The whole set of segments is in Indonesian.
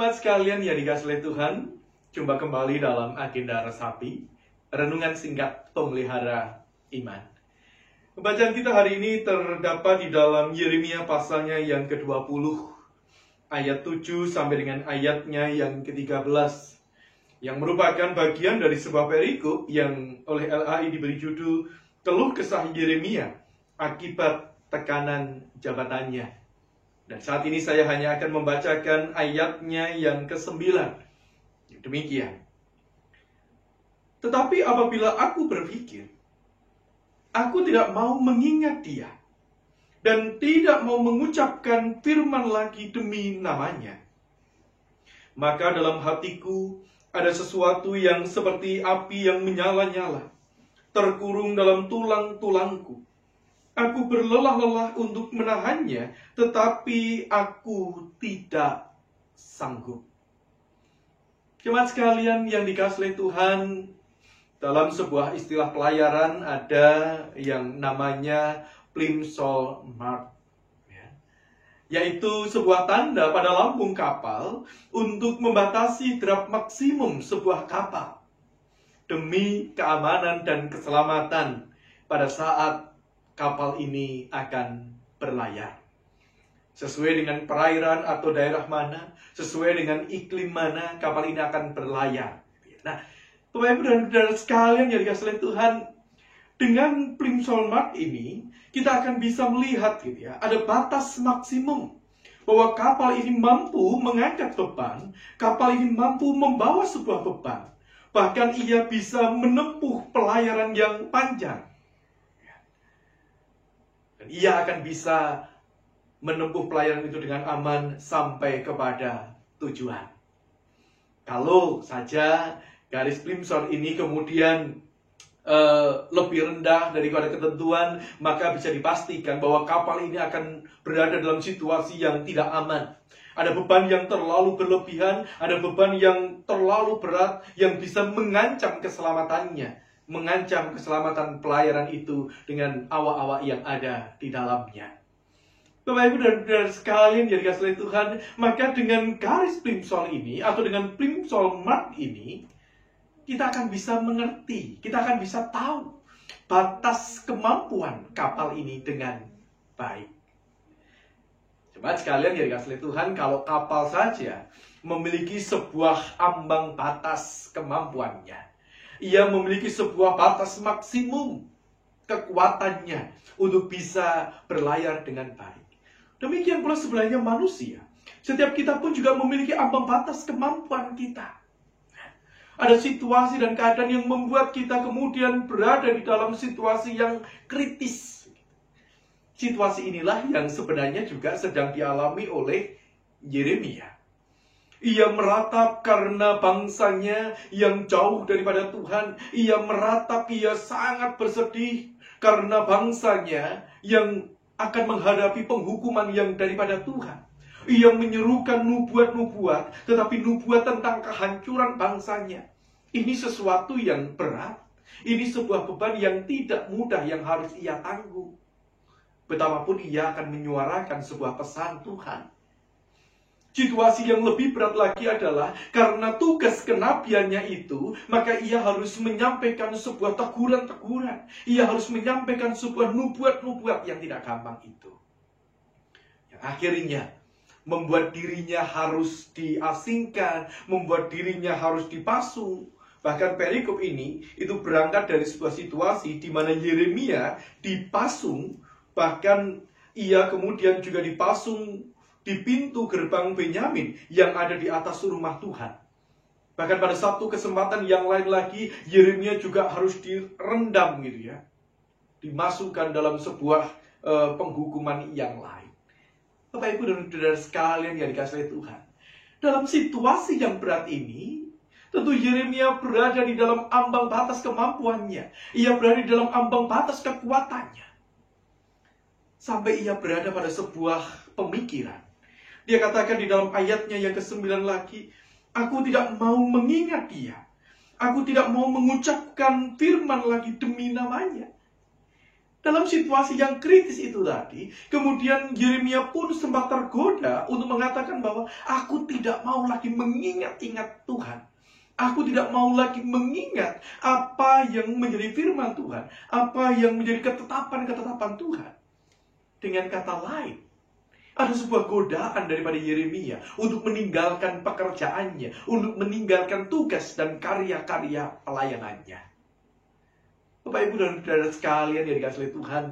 Jemaat sekalian yang dikasihi oleh Tuhan, jumpa kembali dalam agenda Resapi, renungan singkat pemelihara iman. Bacaan kita hari ini terdapat di dalam Yeremia pasalnya yang ke-20, ayat 7 sampai dengan ayatnya yang ke-13, yang merupakan bagian dari sebuah perikop yang oleh LAI diberi judul Keluh Kesah Yeremia akibat tekanan jabatannya. Dan saat ini saya hanya akan membacakan ayatnya yang ke-9. Demikian. Tetapi apabila aku berpikir, aku tidak mau mengingat dia, dan tidak mau mengucapkan firman lagi demi namanya, maka dalam hatiku ada sesuatu yang seperti api yang menyala-nyala, terkurung dalam tulang-tulangku. Aku berlelah-lelah untuk menahannya, tetapi aku tidak sanggup. Jemaat sekalian yang dikasihi Tuhan, dalam sebuah istilah pelayaran ada yang namanya Plimsoll-Mark, yaitu sebuah tanda pada lambung kapal untuk membatasi derap maksimum sebuah kapal demi keamanan dan keselamatan pada saat kapal ini akan berlayar. Sesuai dengan perairan atau daerah mana, sesuai dengan iklim mana, kapal ini akan berlayar. Nah, Bapak Ibu dan Saudara sekalian yang dikasihi Tuhan, dengan Plimsoll-Mark ini, kita akan bisa melihat ada batas maksimum bahwa kapal ini mampu mengangkat beban, kapal ini mampu membawa sebuah beban. Bahkan ia bisa menempuh pelayaran yang panjang. Dan ia akan bisa menempuh pelayaran itu dengan aman sampai kepada tujuan. Kalau saja garis Plimsoll ini kemudian lebih rendah daripada ketentuan, maka bisa dipastikan bahwa kapal ini akan berada dalam situasi yang tidak aman. Ada beban yang terlalu berlebihan, ada beban yang terlalu berat yang bisa mengancam keselamatannya, mengancam keselamatan pelayaran itu dengan awak-awak yang ada di dalamnya. Bapak Ibu dan Saudara sekalian yang dikasihi Tuhan, maka dengan garis Plimsoll ini atau dengan Plimsoll-Mark ini, kita akan bisa mengerti, kita akan bisa tahu batas kemampuan kapal ini dengan baik. Jemaat sekalian yang dikasihi Tuhan, kalau kapal saja memiliki sebuah ambang batas kemampuannya, ia memiliki sebuah batas maksimum kekuatannya untuk bisa berlayar dengan baik. Demikian pula sebenarnya manusia. Setiap kita pun juga memiliki ambang batas kemampuan kita. Ada situasi dan keadaan yang membuat kita kemudian berada di dalam situasi yang kritis. Situasi inilah yang sebenarnya juga sedang dialami oleh Yeremia. Ia meratap karena bangsanya yang jauh daripada Tuhan. Ia meratap, ia sangat bersedih karena bangsanya yang akan menghadapi penghukuman yang daripada Tuhan. Ia menyerukan nubuat-nubuat, tetapi nubuat tentang kehancuran bangsanya. Ini sesuatu yang berat. Ini sebuah beban yang tidak mudah yang harus ia tanggung. Betapapun ia akan menyuarakan sebuah pesan Tuhan. Situasi yang lebih berat lagi adalah karena tugas kenabiannya itu, maka ia harus menyampaikan sebuah teguran-teguran. Ia harus menyampaikan sebuah nubuat-nubuat yang tidak gampang itu. Yang akhirnya membuat dirinya harus diasingkan, membuat dirinya harus dipasung. Bahkan perikop ini itu berangkat dari sebuah situasi di mana Yeremia dipasung, bahkan ia kemudian juga dipasung di pintu gerbang Benyamin yang ada di atas rumah Tuhan. Bahkan pada satu kesempatan yang lain lagi, Yeremia juga harus direndam dimasukkan dalam sebuah penghukuman yang lain. Bapak Ibu dan Saudara sekalian yang dikasihi Tuhan, dalam situasi yang berat ini, tentu Yeremia berada di dalam ambang batas kemampuannya. Ia berada di dalam ambang batas kekuatannya. Sampai ia berada pada sebuah pemikiran. Dia katakan di dalam ayatnya yang ke-9 lagi, aku tidak mau mengingat dia. Aku tidak mau mengucapkan firman lagi demi namanya. Dalam situasi yang kritis itu tadi, kemudian Yeremia pun sempat tergoda untuk mengatakan bahwa aku tidak mau lagi mengingat-ingat Tuhan. Aku tidak mau lagi mengingat apa yang menjadi firman Tuhan, apa yang menjadi ketetapan-ketetapan Tuhan. Dengan kata lain, ada sebuah godaan daripada Yeremia untuk meninggalkan pekerjaannya, untuk meninggalkan tugas dan karya-karya pelayanannya. Bapak, Ibu, dan saudara sekalian yang dikasihi oleh Tuhan,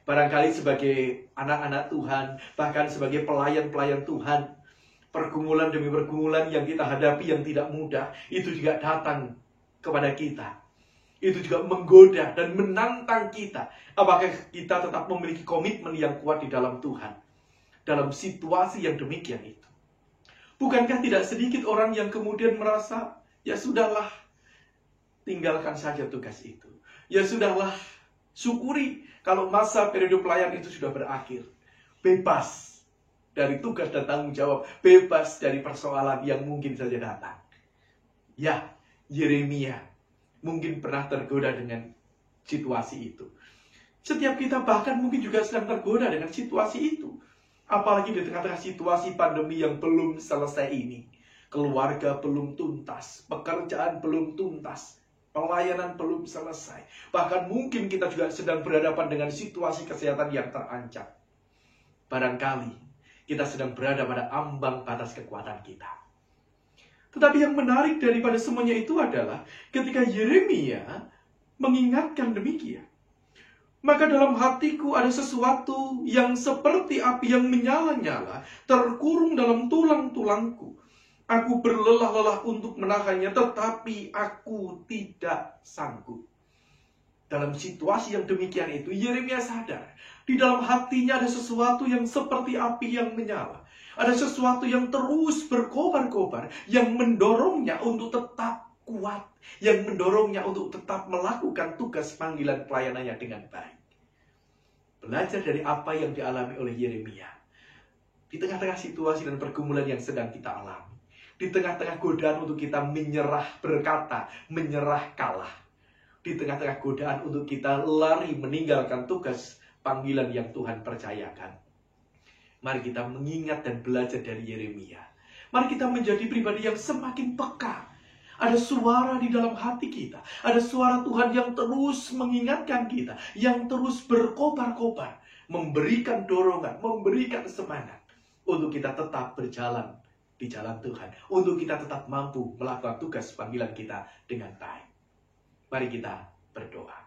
barangkali sebagai anak-anak Tuhan, bahkan sebagai pelayan-pelayan Tuhan, pergumulan demi pergumulan yang kita hadapi yang tidak mudah, itu juga datang kepada kita. Itu juga menggoda dan menantang kita. Apakah kita tetap memiliki komitmen yang kuat di dalam Tuhan, dalam situasi yang demikian itu? Bukankah tidak sedikit orang yang kemudian merasa, ya sudahlah, tinggalkan saja tugas itu. Ya sudahlah, syukuri kalau masa periode pelayan itu sudah berakhir. Bebas dari tugas dan tanggung jawab, bebas dari persoalan yang mungkin saja datang. Ya, Yeremia mungkin pernah tergoda dengan situasi itu. Setiap kita bahkan mungkin juga sedang tergoda dengan situasi itu. Apalagi di tengah-tengah situasi pandemi yang belum selesai ini. Keluarga belum tuntas, pekerjaan belum tuntas, pelayanan belum selesai. Bahkan mungkin kita juga sedang berhadapan dengan situasi kesehatan yang terancam. Barangkali kita sedang berada pada ambang batas kekuatan kita. Tetapi yang menarik daripada semuanya itu adalah ketika Yeremia mengingatkan demikian, maka dalam hatiku ada sesuatu yang seperti api yang menyala-nyala, terkurung dalam tulang-tulangku. Aku berlelah-lelah untuk menahannya, tetapi aku tidak sanggup. Dalam situasi yang demikian itu, Yeremia sadar, di dalam hatinya ada sesuatu yang seperti api yang menyala. Ada sesuatu yang terus berkobar-kobar, yang mendorongnya untuk tetap kuat, yang mendorongnya untuk tetap melakukan tugas panggilan pelayanannya dengan baik. Belajar dari apa yang dialami oleh Yeremia. Di tengah-tengah situasi dan pergumulan yang sedang kita alami. Di tengah-tengah godaan untuk kita menyerah berkata, menyerah kalah. Di tengah-tengah godaan untuk kita lari meninggalkan tugas panggilan yang Tuhan percayakan. Mari kita mengingat dan belajar dari Yeremia. Mari kita menjadi pribadi yang semakin peka. Ada suara di dalam hati kita. Ada suara Tuhan yang terus mengingatkan kita. Yang terus berkobar-kobar. Memberikan dorongan, memberikan semangat. Untuk kita tetap berjalan di jalan Tuhan. Untuk kita tetap mampu melakukan tugas panggilan kita dengan baik. Mari kita berdoa.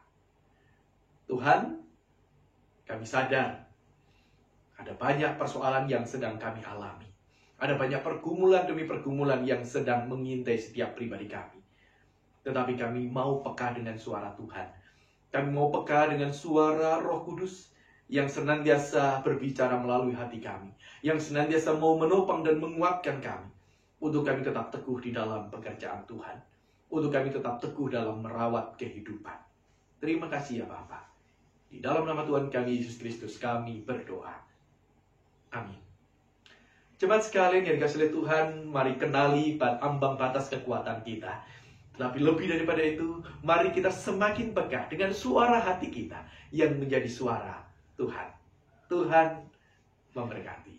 Tuhan, kami sadar ada banyak persoalan yang sedang kami alami. Ada banyak pergumulan demi pergumulan yang sedang mengintai setiap pribadi kami. Tetapi kami mau peka dengan suara Tuhan. Kami mau peka dengan suara Roh Kudus yang senantiasa berbicara melalui hati kami. Yang senantiasa mau menopang dan menguatkan kami. Untuk kami tetap teguh di dalam pekerjaan Tuhan. Untuk kami tetap teguh dalam merawat kehidupan. Terima kasih ya Bapa. Di dalam nama Tuhan kami Yesus Kristus kami berdoa. Amin. Jemaat sekalian yang dikasihi oleh Tuhan, mari kenali ambang batas kekuatan kita. Tetapi lebih daripada itu, mari kita semakin peka dengan suara hati kita yang menjadi suara Tuhan. Tuhan memberkati.